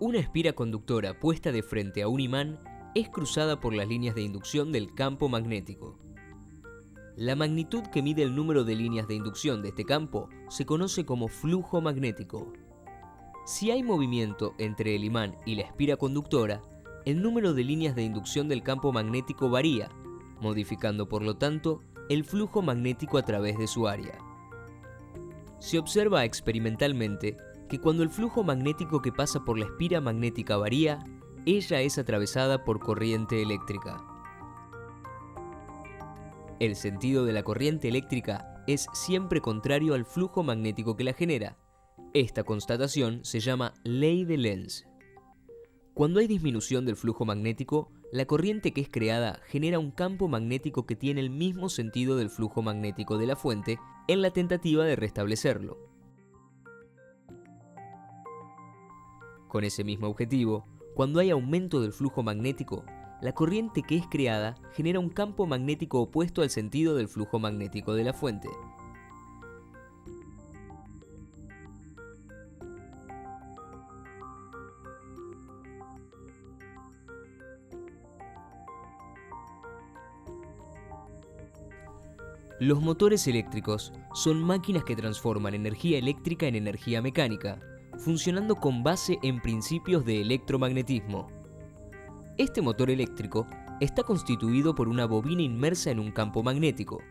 Una espira conductora puesta de frente a un imán es cruzada por las líneas de inducción del campo magnético. La magnitud que mide el número de líneas de inducción de este campo se conoce como flujo magnético. Si hay movimiento entre el imán y la espira conductora, el número de líneas de inducción del campo magnético varía, modificando por lo tanto el flujo magnético a través de su área. Se observa experimentalmente que cuando el flujo magnético que pasa por la espira magnética varía, ella es atravesada por corriente eléctrica. El sentido de la corriente eléctrica es siempre contrario al flujo magnético que la genera. Esta constatación se llama ley de Lenz. Cuando hay disminución del flujo magnético, la corriente que es creada genera un campo magnético que tiene el mismo sentido del flujo magnético de la fuente en la tentativa de restablecerlo. Con ese mismo objetivo, cuando hay aumento del flujo magnético, la corriente que es creada genera un campo magnético opuesto al sentido del flujo magnético de la fuente. Los motores eléctricos son máquinas que transforman energía eléctrica en energía mecánica, funcionando con base en principios de electromagnetismo. Este motor eléctrico está constituido por una bobina inmersa en un campo magnético.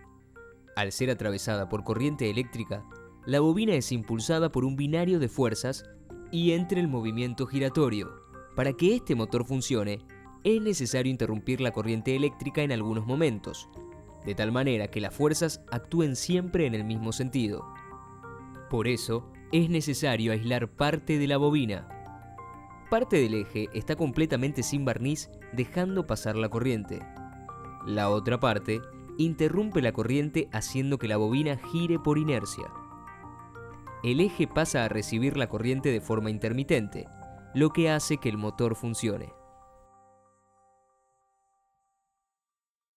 Al ser atravesada por corriente eléctrica, la bobina es impulsada por un binario de fuerzas y entra el movimiento giratorio. Para que este motor funcione, es necesario interrumpir la corriente eléctrica en algunos momentos, de tal manera que las fuerzas actúen siempre en el mismo sentido. Por eso, es necesario aislar parte de la bobina. Parte del eje está completamente sin barniz, dejando pasar la corriente. La otra parte interrumpe la corriente haciendo que la bobina gire por inercia. El eje pasa a recibir la corriente de forma intermitente, lo que hace que el motor funcione.